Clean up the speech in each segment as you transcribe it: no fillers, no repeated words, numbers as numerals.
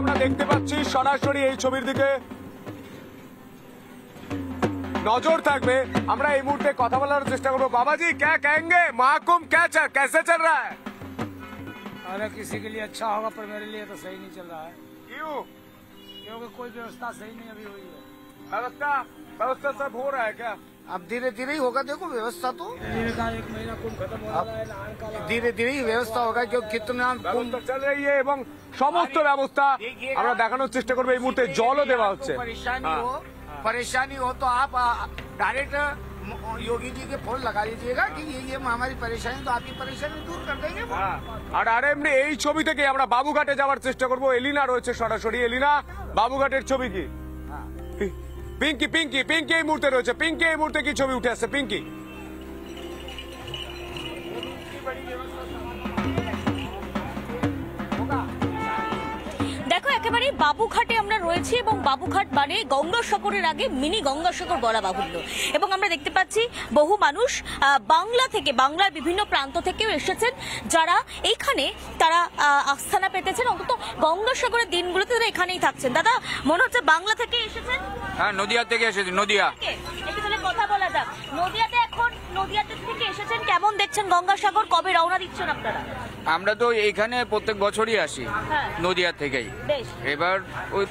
আমরা দেখতে পাচ্ছি সরাসরি এই ছবির দিকে নজর থাকবে। আমরা এই মুহূর্তে কথা বলার চেষ্টা করবো। বাবাজি क्या कहेंगे महाकुंभ कैसे चल रहा है? अरे किसी के लिए अच्छा होगा पर मेरे लिए तो सही नहीं चल रहा है। क्यों? क्योंकि कोई व्यवस्था सही नहीं अभी हुई है। व्यवस्था सब हो रहा है क्या? अब धीरे धीरे ही होगा। देखो व्यवस्था तो धीरे का 1 महीना कुंभ खत्म हो रहा है, नहान का धीरे धीरे ही व्यवस्था होगा। क्योंकि कितना ব্যবস্থা চল रही है এবং সমস্ত ব্যবস্থা আমরা দেখানোর চেষ্টা করবো। এই মুহূর্তে জলও দেওয়া হচ্ছে। परेशानी हो तो आप डायरेक्ट योगी जी के फोन लगा लीजिएगा कि ये हमारी परेशानी, तो आपकी परेशानी दूर कर देंगे वो। আর এমনি এই ছবি থেকে আমরা বাবুঘাটে যাওয়ার চেষ্টা করবো। এলিনা রয়েছে সরাসরি। এলিনা, বাবুঘাটের ছবি কি? পিঙ্কি পিঙ্কি পিঙ্কি এই মুহূর্তে রয়েছে। পিঙ্কি এই মুহূর্তে কি ছবি উঠে আসছে? পিঙ্কি দেখো একেবারে বাবুঘাটে আমরা রয়েছি এবং বাবুঘাট মানে গঙ্গাসাগরের আগে মিনি গঙ্গাসাগর বলা বাহুল্য। এবং আমরা দেখতে পাচ্ছি বহু মানুষ বাংলা থেকে, বাংলার বিভিন্ন প্রান্ত থেকেও এসেছেন, যারা এইখানে তারা আস্থানা পেতেছেন। অন্তত গঙ্গাসাগরের দিনগুলোতে তারা এখানেই থাকছেন। দাদা, মনে হচ্ছে বাংলা থেকে এসেছেন? হ্যাঁ, নদিয়া থেকে এসেছি। নদিয়া একটু তাহলে কথা বলা যাক। নদিয়াতে এখন নদিয়াতে থেকে এসেছেন, কেমন দেখছেন গঙ্গাসাগর? কবে রওনা দিচ্ছেন আপনারা? আমরা তো এইখানে প্রত্যেক বছরই আসি নদিয়া থেকেই। এবার ওই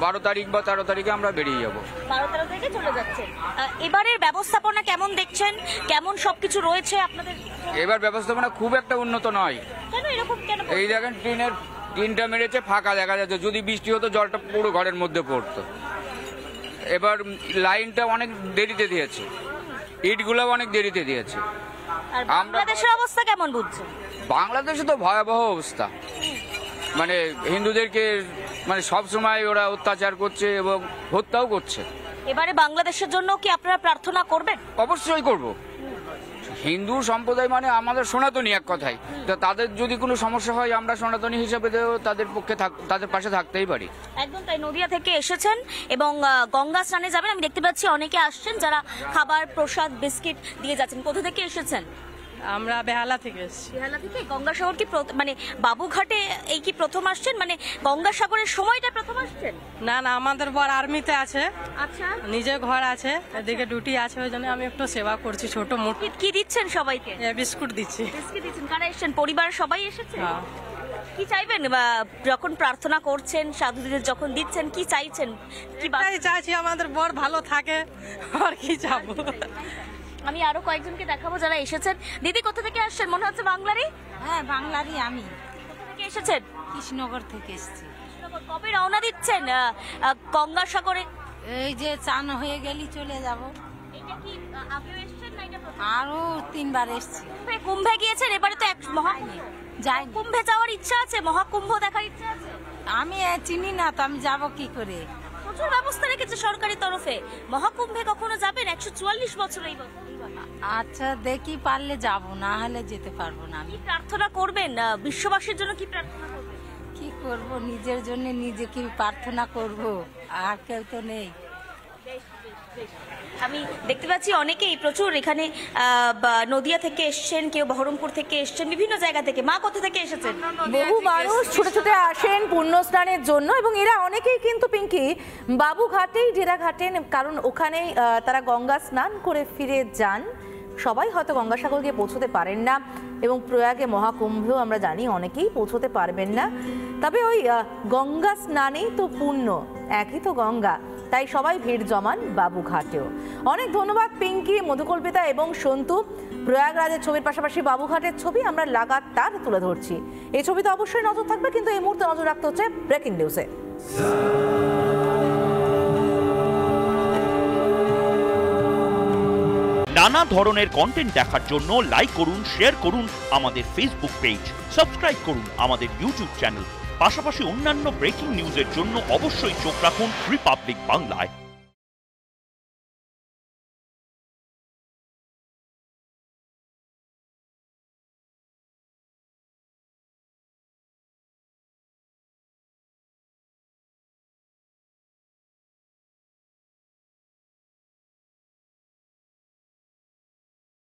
12 তারিখ বা 13 তারিখে আমরা বেরিয়ে যাবো। 12-13 তারিখে চলে যাচ্ছেন। এবারের ব্যবস্থাপনা কেমন দেখছেন? কেমন সবকিছু রয়েছে আপনাদের? এবার ব্যবস্থাপনা খুব একটা উন্নত নয়। কেন এরকম কেন? এই দেখেন টিনটা মেরেছে, ফাঁকা দেখা যাচ্ছে। যদি বৃষ্টি হতো জলটা পুরো ঘরের মধ্যে পড়তো। এবার লাইনটা অনেক দেরিতে দিয়েছে, ইটগুলো অনেক দেরিতে দিয়েছে। আর বাংলাদেশের অবস্থা কেমন বুঝছেন? বাংলাদেশে তো ভয়াবহ অবস্থা। মানে হিন্দুদেরকে মানে সব সময় ওরা অত্যাচার করছে এবং হত্যাও করছে। এবারে বাংলাদেশের জন্য কি আপনারা প্রার্থনা করবেন? অবশ্যই করব। হিন্দু সম্প্রদায় মানে আমাদের সনাতনী এক কথাই। তো তাদের যদি কোনো সমস্যা হয় আমরা সনাতনী হিসেবে তাদের পক্ষে তাদের পাশে থাকতেই পারি। একদম তাই। নদিয়া থেকে এসেছেন এবং গঙ্গা স্নানে যাবেন। আমি দেখতে পাচ্ছি অনেকে আসছেন যারা খাবার, প্রসাদ, বিস্কিট দিয়ে যাচ্ছেন। কোথা থেকে এসেছেন? আমরা বেহালা থেকে এসেছি। বেহালা থেকে? গঙ্গাসাগর কি মানে বাবুঘাটে এই কি প্রথম আসছেন? মানে গঙ্গাসাগরের সময়টা প্রথম আসছেন? না না, আমাদের বর আর্মিতে আছে। আচ্ছা। নিজে ঘর আছে, এদিকে ডিউটি আছে, ওই জন্য আমি একটু সেবা করছি ছোট মোটো। কি দিচ্ছেন সবাইকে? বিস্কুট দিচ্ছি। বিস্কুট দিচ্ছেন। কারা এসেছেন? পরিবারের সবাই এসেছে? কি চাইবেন যখন প্রার্থনা করছেন, সাধুদের যখন দিচ্ছেন, কি চাইছেন? কি চাইছি আমাদের বর ভালো থাকে, আর কি চাবো। আমি আরো কয়েকজনকে দেখাবো যারা এসেছেন। দিদি, কোথা থেকে আসছেন? মনে হচ্ছে বাংলারই। হ্যাঁ, বাংলারই। আমি কোথা থেকে এসেছেন? কৃষ্ণনগর থেকে এসেছি। কবে রওনা দিচ্ছেন গঙ্গাসাগরে? এই যে চান হয়ে গেলি চলে যাব। এটা কি আগেও এসেছেন না এটা প্রথম? আরো 3 বার এসেছি। কুম্ভে গিয়েছেন? এবারে তো যাই। কুম্ভে যাওয়ার ইচ্ছা আছে? মহাকুম্ভ দেখার ইচ্ছা আছে? আমি চিনি না তো, আমি যাব কি করে? প্রচুর ব্যবস্থা রেখেছে সরকারি তরফে। মহাকুম্ভে কখনো যাবেন? 144 বছর এই বছর। আচ্ছা, দেখি পারলে যাব, না হলে যেতে পারবো না। কি প্রার্থনা করবেন? বিশ্ববাসীর জন্য কি প্রার্থনা করবেন? কি করব, নিজের জন্য নিজে কি প্রার্থনা করব, আর কেউ তো নেই। আমি দেখতে পাচ্ছি অনেকেই প্রচুর এখানে নদিয়া থেকে এসছেন, কেউ বহরমপুর থেকে এসছেন, বিভিন্ন জায়গা থেকে। মা কোথা থেকে এসেছেন? বহু মানুষ ছুটে ছুটে আসেন পুণ্য স্নানের জন্য এবং এরা অনেকেই কিন্তু পিঙ্কি বাবুঘাটেই ডেরা ঘাটেন, কারণ ওখানেই তারা গঙ্গা স্নান করে ফিরে যান। সবাই হয়তো গঙ্গাসাগর গিয়ে পৌঁছতে পারেন না এবং প্রয়াগে মহাকুম্ভেও আমরা জানি অনেকেই পৌঁছতে পারবেন না। তবে ওই গঙ্গা স্নানেই তো পুণ্য, একই তো গঙ্গা, তাই সবাই ভিড় জমান বাবুঘাটেও। অনেক ধন্যবাদ পিঙ্কি, মধুকল্পিতা এবং সন্তু। প্রয়াগরাজের ছবির পাশাপাশি বাবুঘাটের ছবি আমরা লাগাতার তুলে ধরছি। এই ছবিতে অবশ্যই নজর থাকবে, কিন্তু এই মুহূর্তে নজর রাখতে হচ্ছে ব্রেকিং নিউজে। নানা ধরনের কন্টেন্ট দেখার জন্য লাইক করুন, শেয়ার করুন আমাদের ফেসবুক পেজ, সাবস্ক্রাইব করুন আমাদের ইউটিউব চ্যানেল। পাশাপাশি অন্যান্য ব্রেকিং নিউজের জন্য অবশ্যই চোখ রাখুন রিপাবলিক বাংলায়।